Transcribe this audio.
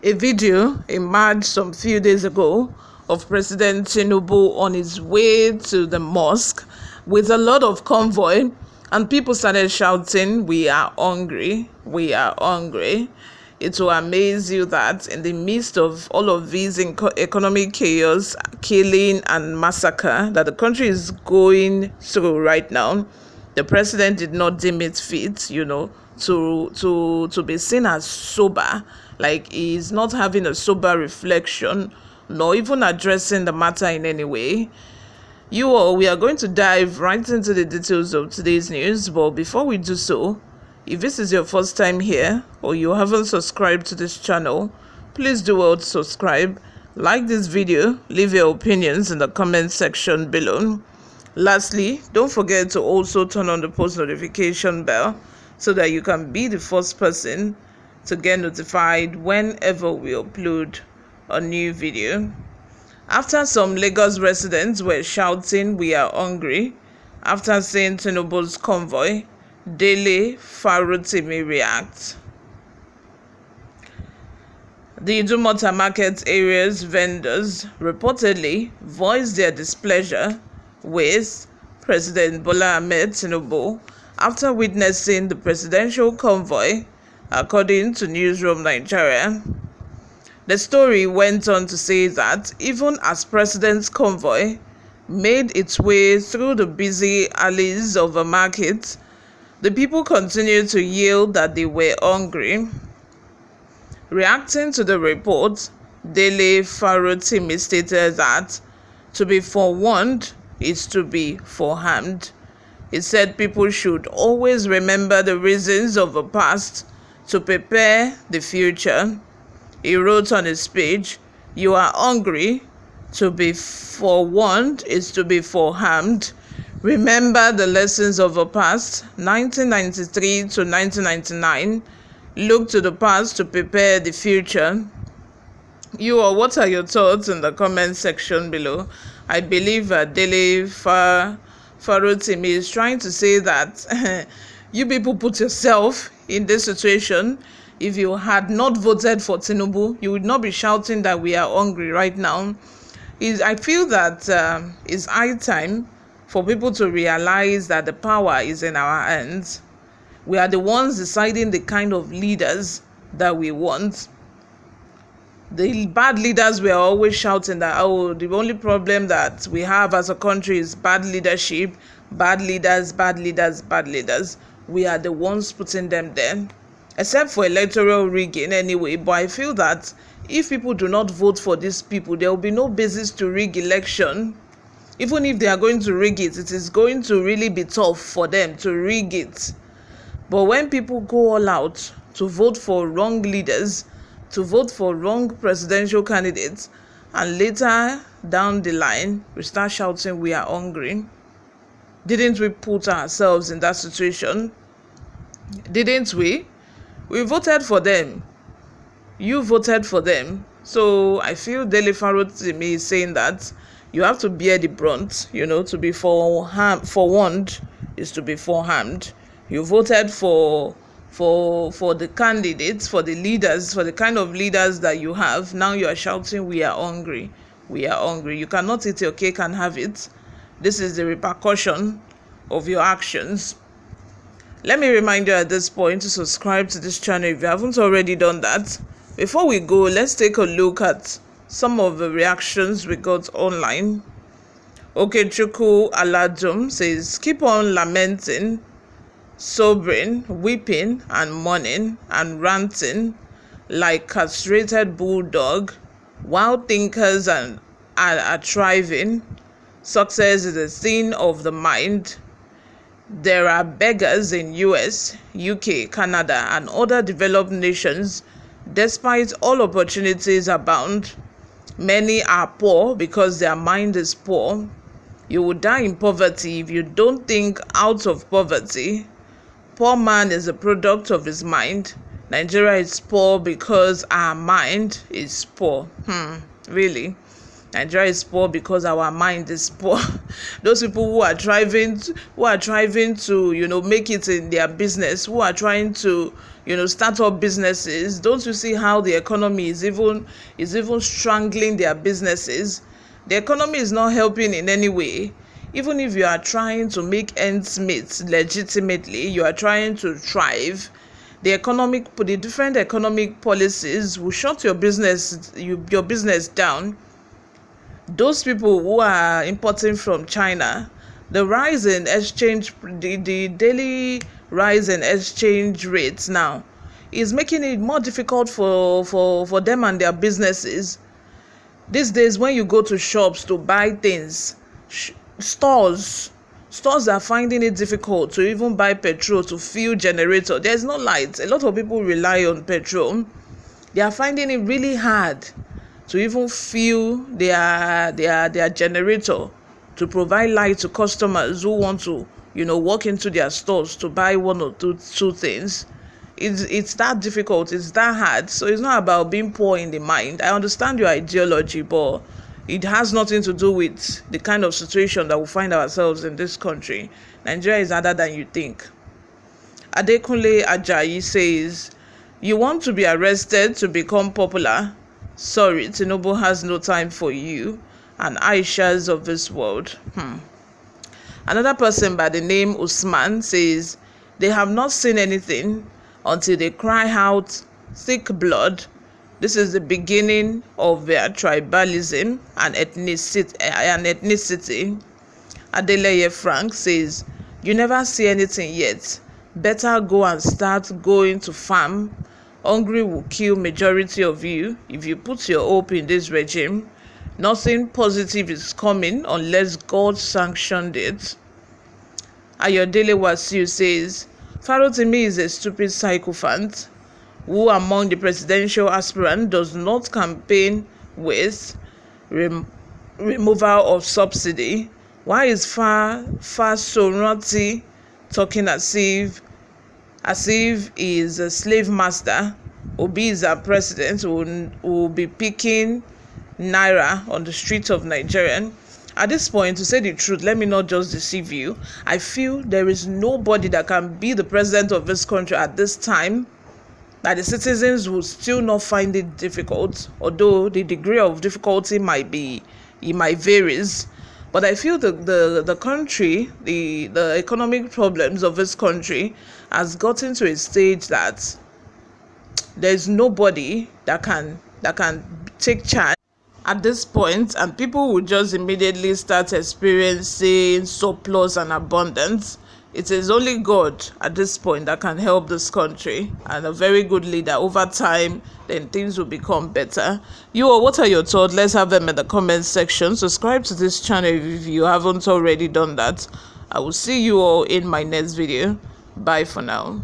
A video emerged some few days ago of President Tinubu on his way to the mosque with a lot of convoy, and people started shouting, "We are hungry, we are hungry." It will amaze you that in the midst of all of these economic chaos, killing and massacre that the country is going through right now, the president did not deem it fit, to be seen as sober. Like, he's not having a sober reflection, nor even addressing the matter in any way. We are going to dive right into the details of today's news, but before we do so, if this is your first time here or you haven't subscribed to this channel, please do well to subscribe, like this video, leave your opinions in the comment section below. Lastly, don't forget to also turn on the post notification bell so that you can be the first person to get notified whenever we upload a new video. After some Lagos residents were shouting, "We are hungry," after seeing Tinubu's convoy, Dele Farotimi reacts. The Idumota market area's vendors reportedly voiced their displeasure with President Bola Ahmed Tinubu after witnessing the presidential convoy, according to Newsroom Nigeria. The story went on to say that even as President's convoy made its way through the busy alleys of a market, the people continued to yell that they were hungry. Reacting to the report, Dele Farotimi stated that to be forewarned is to be forearmed. He said people should always remember the reasons of the past to prepare the future. He wrote on his page, "You are hungry, to be forewarned is to be forearmed. Remember the lessons of the past, 1993 to 1999. Look to the past to prepare the future." What are your thoughts in the comment section below? I believe Dele Farotimi is trying to say that you people put yourself in this situation. If you had not voted for Tinubu, you would not be shouting that we are hungry right now. I feel that it's high time for people to realize that the power is in our hands. We are the ones deciding the kind of leaders that we want. The bad leaders were always shouting that, the only problem that we have as a country is bad leadership, bad leaders, bad leaders, bad leaders. We are the ones putting them there, except for electoral rigging anyway. But I feel that if people do not vote for these people, there will be no basis to rig election. Even if they are going to rig it, it is going to really be tough for them to rig it. But when people go all out to vote for wrong leaders, to vote for wrong presidential candidates, and later down the line we start shouting we are hungry, didn't we put ourselves in that situation? Didn't we? We voted for them. You voted for them. So I feel Dele Farotimi is saying that you have to bear the brunt. To be forewarned is to be forearmed. You voted for the candidates, for the leaders, for the kind of leaders that you have. Now you are shouting, "We are hungry, we are hungry." You cannot eat your cake and have it. This is the repercussion of your actions. Let me remind you at this point to subscribe to this channel if you haven't already done that. Before we go, let's take a look at some of the reactions we got online. Okechukwu Aladum says, "Keep on lamenting, sobering, weeping and mourning and ranting like castrated bulldog while thinkers are thriving. Success is a thing of the mind. There are beggars in US, UK, Canada and other developed nations. Despite all opportunities abound, many are poor because their mind is poor. You will die in poverty if you don't think out of poverty. Poor man is a product of his mind. Nigeria is poor because our mind is poor." Really? Nigeria is poor because our mind is poor. Those people who are trying to make it in their business, who are trying to start up businesses, don't you see how the economy is even strangling their businesses? The economy is not helping in any way. Even if you are trying to make ends meet legitimately, you are trying to thrive, the different economic policies will shut your business down. Those people who are importing from China, the daily rise in exchange rates now is making it more difficult for them and their businesses. These days, when you go to shops to buy things, stores are finding it difficult to even buy petrol to fuel generator. There's no light. A lot of people rely on petrol. They are finding it really hard to even fuel their generator to provide light to customers who want to walk into their stores to buy one or two things. It's that difficult, it's that hard. So it's not about being poor in the mind. I understand your ideology, but it has nothing to do with the kind of situation that we find ourselves in this country. Nigeria is harder than you think. Adekunle Ajayi says, you want to be arrested to become popular? Sorry, Tinubu has no time for you and Aishas of this world. Another person by the name Usman says, they have not seen anything until they cry out thick blood. This is the beginning of their tribalism and ethnicity. Adeleye Frank says, you never see anything yet. Better go and start going to farm. Hungry will kill majority of you if you put your hope in this regime. Nothing positive is coming unless God sanctioned it. Ayodele Wasiu says, Farotimi is a stupid sycophant who among the presidential aspirants does not campaign with removal of subsidy. Why is Fasorati talking as if he is a slave master? Obi is our president, who will be picking naira on the streets of Nigeria. At this point, to say the truth, let me not just deceive you. I feel there is nobody that can be the president of this country at this time that the citizens will still not find it difficult, although the degree of difficulty might varies. But I feel the country, the economic problems of this country has gotten to a stage that there's nobody that can take charge at this point, and people will just immediately start experiencing surplus and abundance. It is only God at this point that can help this country, and a very good leader. Over time, then things will become better. What are your thoughts? Let's have them in the comment section. Subscribe to this channel if you haven't already done that. I will see you all in my next video. Bye for now.